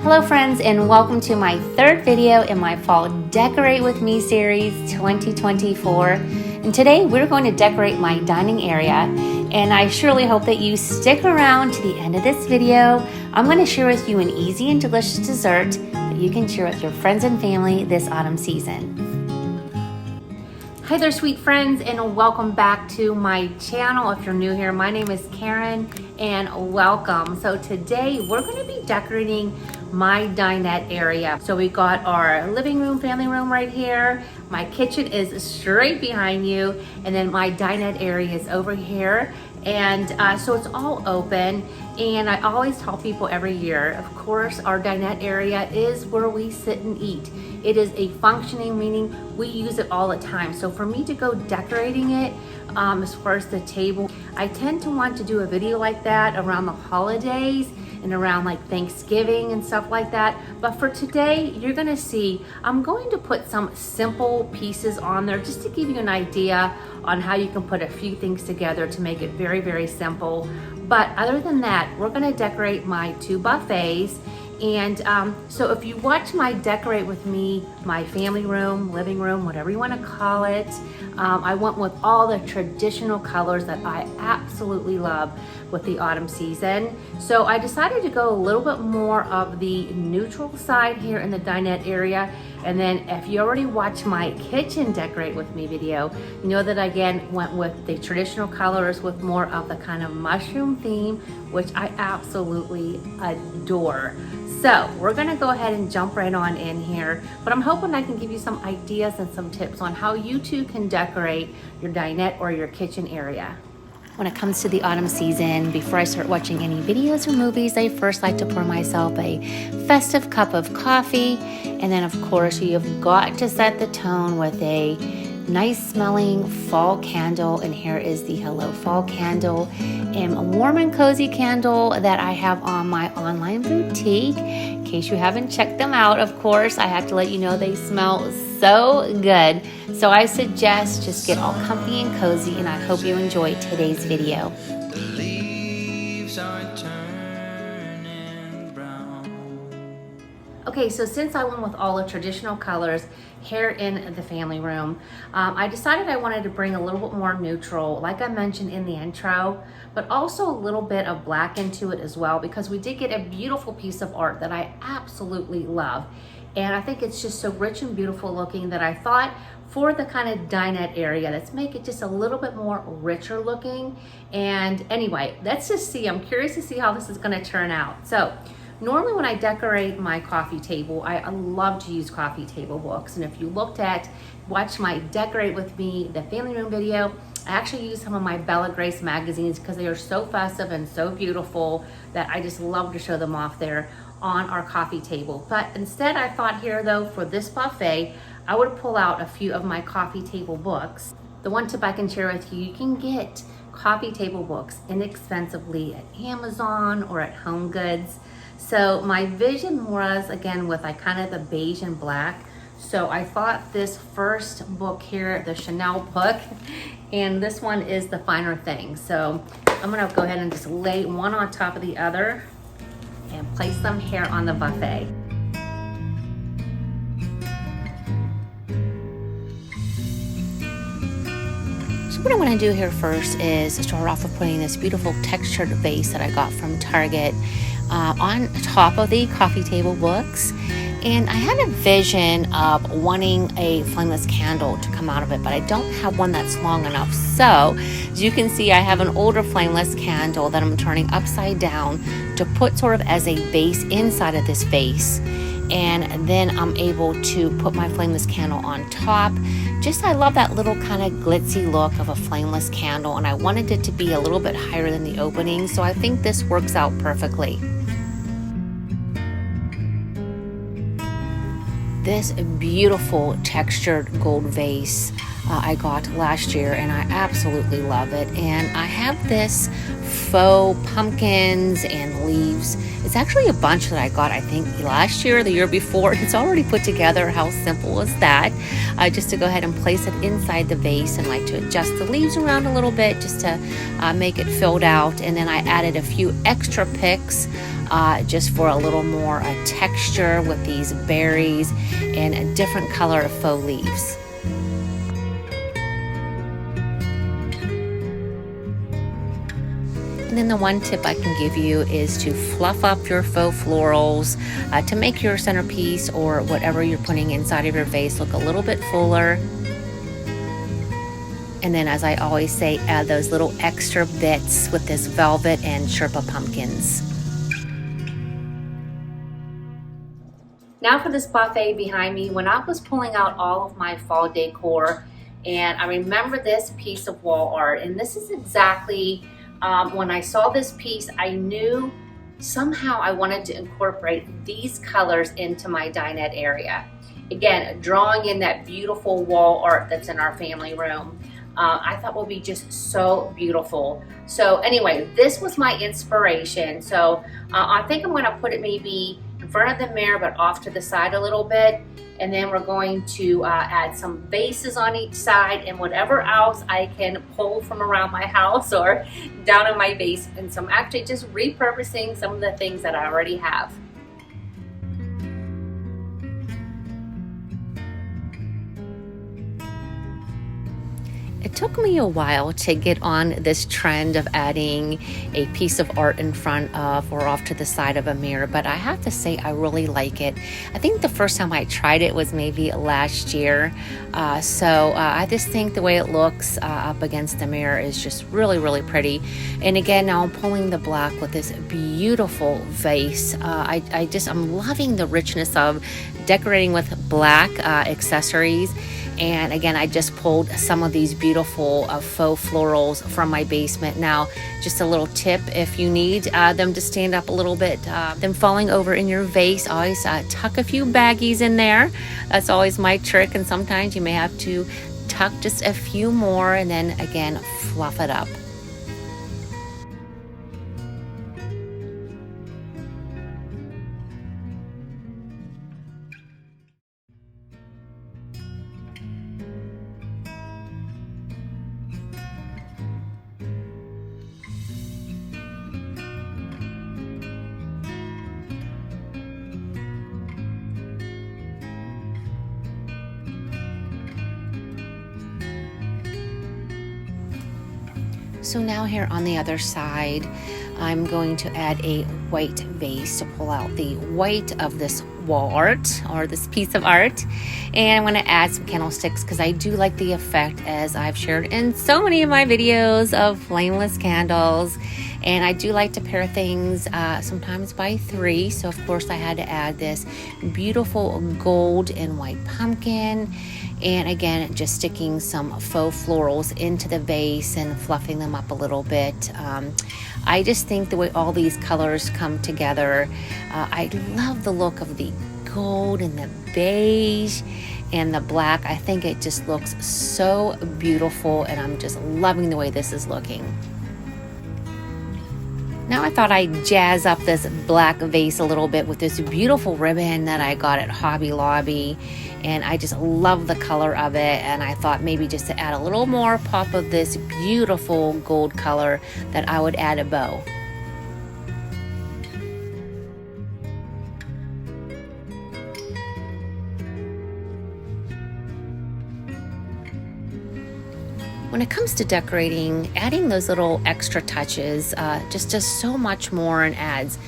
Hello friends, and welcome to my third video in my Fall Decorate With Me series 2024. And today we're going to decorate my dining area, and I surely hope that you stick around to the end of this video. I'm going to share with you an easy and delicious dessert that you can share with your friends and family this autumn season. Hi there, sweet friends, and welcome back to my channel. If you're new here, my name is Karen, and welcome. So today we're going to be decorating my dinette area. So we got our living room, family room right here. My kitchen is straight behind you, and then my dinette area is over here. And so it's all open, and I always tell people every year, of course, our dinette area is where we sit and eat. It is a functioning, meaning we use it all the time. So for me to go decorating it, as far as the table, I tend to want to do a video like that around the holidays and around like Thanksgiving and stuff like that. But for today, you're gonna see, I'm going to put some simple pieces on there just to give you an idea on how you can put a few things together to make it very, very simple. But other than that, we're gonna decorate my two buffets. And so if you watch my Decorate With Me, my family room, living room, whatever you want to call it, I went with all the traditional colors that I absolutely love with the autumn season. So I decided to go a little bit more of the neutral side here in the dinette area. And then if you already watched my kitchen Decorate With Me video, you know that I again went with the traditional colors with more of the kind of mushroom theme, which I absolutely adore. So we're gonna go ahead and jump right on in here, but I'm hoping I can give you some ideas and some tips on how you too can decorate your dinette or your kitchen area. When it comes to the autumn season, before I start watching any videos or movies, I first like to pour myself a festive cup of coffee. And then of course, you've got to set the tone with a nice smelling fall candle. And here is the Hello Fall candle, and a warm and cozy candle that I have on my online boutique. In case you haven't checked them out, of course, I have to let you know they smell so good. So I suggest just get all comfy and cozy, and I hope you enjoy today's video. The leaves are turning brown. Okay, so since I went with all the traditional colors here in the family room, I decided I wanted to bring a little bit more neutral, like I mentioned in the intro, but also a little bit of black into it as well, because we did get a beautiful piece of art that I absolutely love. And I think it's just so rich and beautiful looking that I thought for the kind of dinette area, let's make it just a little bit more richer looking. And anyway, let's just see. I'm curious to see how this is gonna turn out. So normally when I decorate my coffee table, I love to use coffee table books. And if you watch my Decorate With Me, the family room video, I actually use some of my Bella Grace magazines because they are so festive and so beautiful that I just love to show them off there on our coffee table. But instead I thought here though, for this buffet, I would pull out a few of my coffee table books. The one tip I can share with you, you can get coffee table books inexpensively at Amazon or at Home Goods. So my vision was, again, with like kind of the beige and black. So I thought this first book here, the Chanel book, and this one is The Finer Things. So I'm gonna go ahead and just lay one on top of the other and place them here on the buffet. So what I want to do here first is start off with putting this beautiful textured vase that I got from Target on top of the coffee table books. And I had a vision of wanting a flameless candle to come out of it, but I don't have one that's long enough. So as you can see, I have an older flameless candle that I'm turning upside down to put sort of as a base inside of this vase. And then I'm able to put my flameless candle on top. I love that little kind of glitzy look of a flameless candle, and I wanted it to be a little bit higher than the opening, so I think this works out perfectly. This beautiful textured gold vase I got last year, and I absolutely love it. And I have this faux pumpkins and leaves. It's actually a bunch that I got, I think, last year or the year before. It's already put together. How simple is that? Just to go ahead and place it inside the vase, and like to adjust the leaves around a little bit just to make it filled out. And then I added a few extra picks just for a little more texture with these berries and a different color of faux leaves. And then the one tip I can give you is to fluff up your faux florals to make your centerpiece or whatever you're putting inside of your vase look a little bit fuller. And then, as I always say, add those little extra bits with this velvet and Sherpa pumpkins. Now for this buffet behind me, when I was pulling out all of my fall decor, and I remember this piece of wall art, and this is exactly when I saw this piece, I knew somehow I wanted to incorporate these colors into my dinette area. Again, drawing in that beautiful wall art that's in our family room. I thought would be just so beautiful. So anyway, this was my inspiration. So I think I'm going to put it maybe in front of the mirror, but off to the side a little bit. And then we're going to add some vases on each side and whatever else I can pull from around my house or down in my basement. So I'm actually just repurposing some of the things that I already have. It took me a while to get on this trend of adding a piece of art in front of or off to the side of a mirror, but I have to say I really like it. I think the first time I tried it was maybe last year, so I just think the way it looks up against the mirror is just really, really pretty. And again, now I'm pulling the black with this beautiful vase. I'm loving the richness of decorating with black accessories. And again, I just pulled some of these beautiful faux florals from my basement. Now, just a little tip, if you need them to stand up a little bit, them falling over in your vase, always tuck a few baggies in there. That's always my trick, and sometimes you may have to tuck just a few more and then again, fluff it up. So now here on the other side, I'm going to add a white vase to pull out the white of this wall art or this piece of art. And I'm going to add some candlesticks because I do like the effect, as I've shared in so many of my videos, of flameless candles. And I do like to pair things sometimes by 3. So of course I had to add this beautiful gold and white pumpkin. And again, just sticking some faux florals into the vase and fluffing them up a little bit. I just think the way all these colors come together, I love the look of the gold and the beige and the black. I think it just looks so beautiful, and I'm just loving the way this is looking. Now I thought I'd jazz up this black vase a little bit with this beautiful ribbon that I got at Hobby Lobby. And I just love the color of it, and I thought maybe just to add a little more pop of this beautiful gold color that I would add a bow. When it comes to decorating, adding those little extra touches just does so much more and adds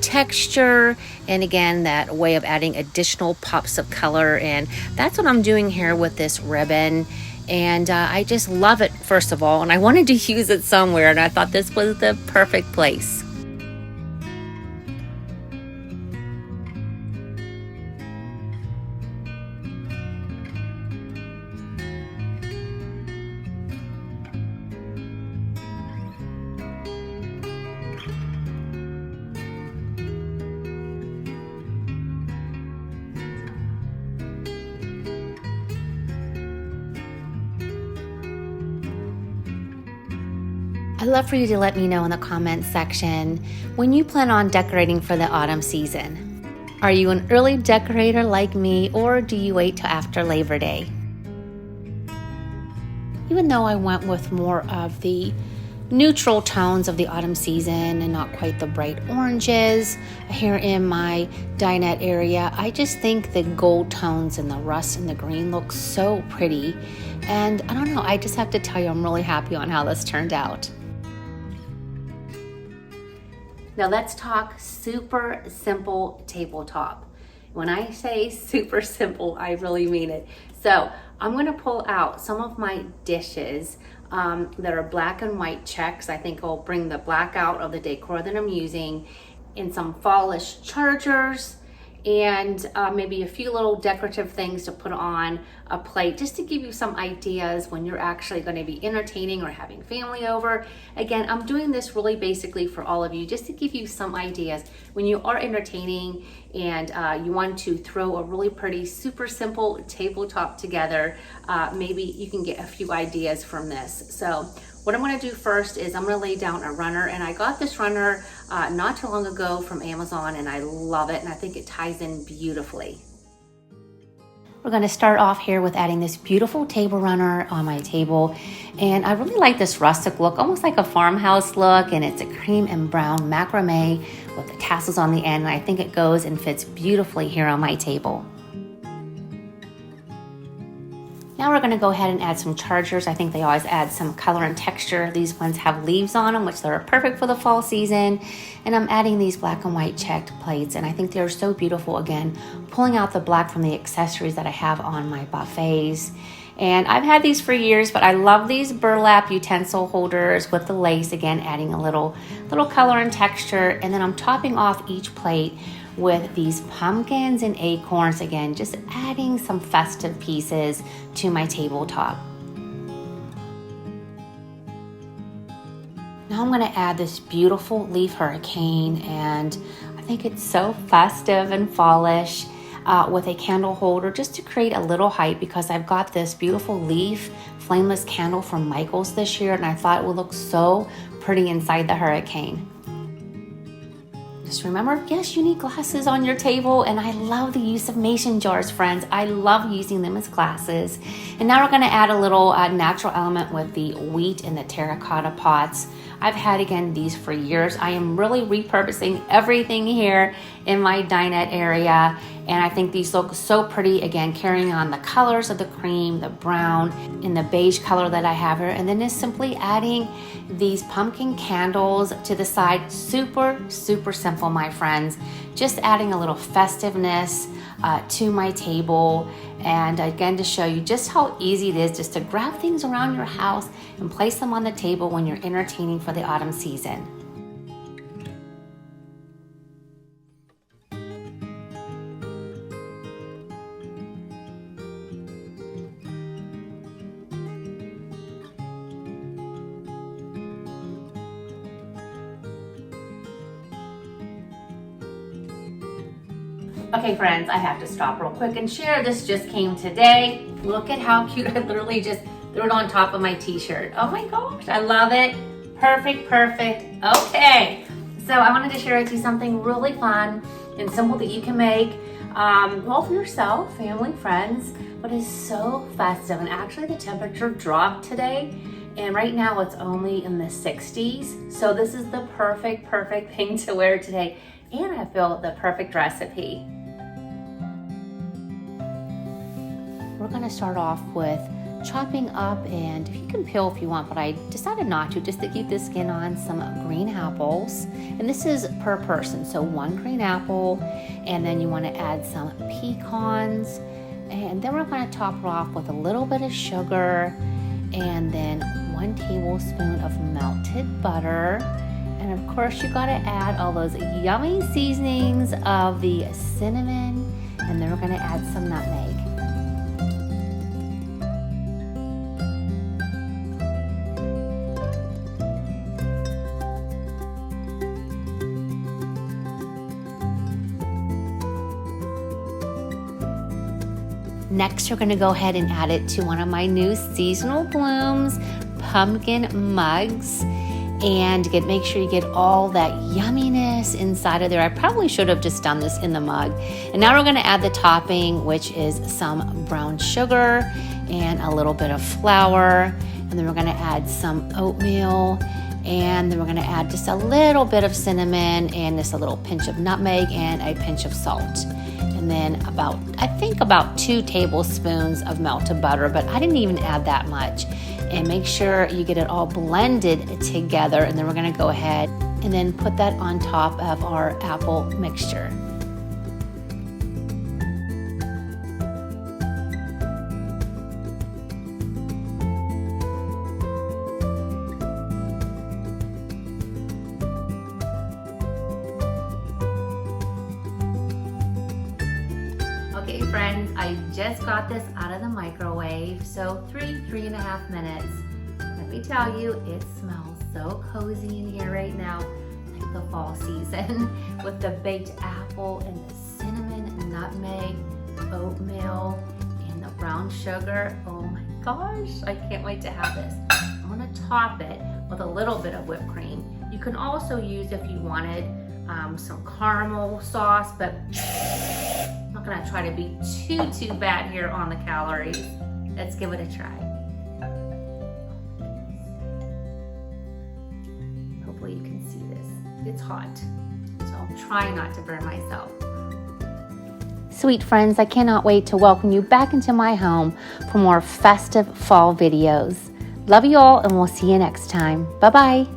texture, and again, that way of adding additional pops of color. And that's what I'm doing here with this ribbon. And I just love it, first of all, and I wanted to use it somewhere, and I thought this was the perfect place. I'd love for you to let me know in the comments section when you plan on decorating for the autumn season. Are you an early decorator like me, or do you wait till after Labor Day? Even though I went with more of the neutral tones of the autumn season and not quite the bright oranges. Here in my dinette area, I just think the gold tones and the rust and the green look so pretty. And I don't know, I just have to tell you, I'm really happy on how this turned out. Now let's talk super simple tabletop. When I say super simple, I really mean it. So I'm gonna pull out some of my dishes that are black and white checks. I think I'll bring the black out of the decor that I'm using, in some fallish chargers, and maybe a few little decorative things to put on a plate, just to give you some ideas when you're actually going to be entertaining or having family over. Again, I'm doing this really basically for all of you, just to give you some ideas when you are entertaining and you want to throw a really pretty, super simple tabletop together. Maybe you can get a few ideas from this. So what I'm going to do first is I'm going to lay down a runner, and I got this runner not too long ago from Amazon, and I love it, and I think it ties in beautifully. We're going to start off here with adding this beautiful table runner on my table, and I really like this rustic look, almost like a farmhouse look, and it's a cream and brown macrame with the tassels on the end, and I think it goes and fits beautifully here on my table. Now we're going to go ahead and add some chargers. I think they always add some color and texture. These ones have leaves on them, which they're perfect for the fall season. And I'm adding these black and white checked plates, and I think they're so beautiful. Again, pulling out the black from the accessories that I have on my buffets. And I've had these for years, but I love these burlap utensil holders with the lace, again, adding a little color and texture. And then I'm topping off each plate with these pumpkins and acorns, again, just adding some festive pieces to my tabletop. Now I'm gonna add this beautiful leaf hurricane, and I think it's so festive and fallish with a candle holder, just to create a little height, because I've got this beautiful leaf flameless candle from Michael's this year, and I thought it would look so pretty inside the hurricane. Just remember, yes, you need glasses on your table, and I love the use of mason jars, friends. I love using them as glasses. And now we're gonna add a little natural element with the wheat and the terracotta pots. I've had, again, these for years. I am really repurposing everything here in my dinette area, and I think these look so pretty, again, carrying on the colors of the cream, the brown, and the beige color that I have here, and then just simply adding these pumpkin candles to the side. Super, super simple, my friends. Just adding a little festiveness to my table, and again, to show you just how easy it is just to grab things around your house and place them on the table when you're entertaining for the autumn season. Okay, friends, I have to stop real quick and share. This just came today. Look at how cute. I literally just threw it on top of my t-shirt. Oh my gosh, I love it. Perfect, perfect. Okay, so I wanted to share with you something really fun and simple that you can make, well, for yourself, family, friends, but it's so festive. And actually the temperature dropped today, and right now it's only in the 60s. So this is the perfect thing to wear today. And I feel the perfect recipe. We're gonna start off with chopping up, and you can peel if you want, but I decided not to, just to keep the skin on, some green apples. And this is per person, so 1 green apple, and then you wanna add some pecans, and then we're gonna top it off with a little bit of sugar, and then 1 tablespoon of melted butter. And of course, you gotta add all those yummy seasonings of the cinnamon, and then we're gonna add some nutmeg. Next, we're gonna go ahead and add it to one of my new seasonal blooms, pumpkin mugs. And make sure you get all that yumminess inside of there. I probably should have just done this in the mug. And now we're gonna add the topping, which is some brown sugar and a little bit of flour. And then we're gonna add some oatmeal And then we're going to add just a little bit of cinnamon and just a little pinch of nutmeg and a pinch of salt. And then I think about 2 tablespoons of melted butter, but I didn't even add that much. And make sure you get it all blended together. And then we're going to go ahead and then put that on top of our apple mixture. Okay friends, I just got this out of the microwave, so 3.5 minutes. Let me tell you, it smells so cozy in here right now, like the fall season, with the baked apple and the cinnamon and nutmeg, oatmeal, and the brown sugar. Oh my gosh, I can't wait to have this. I'm gonna top it with a little bit of whipped cream. You can also use, if you wanted, some caramel sauce, but I'm not gonna try to be too bad here on the calories. Let's give it a try. Hopefully you can see this. It's hot, so I'll try not to burn myself. Sweet friends, I cannot wait to welcome you back into my home for more festive fall videos. Love you all, and we'll see you next time. Bye-bye.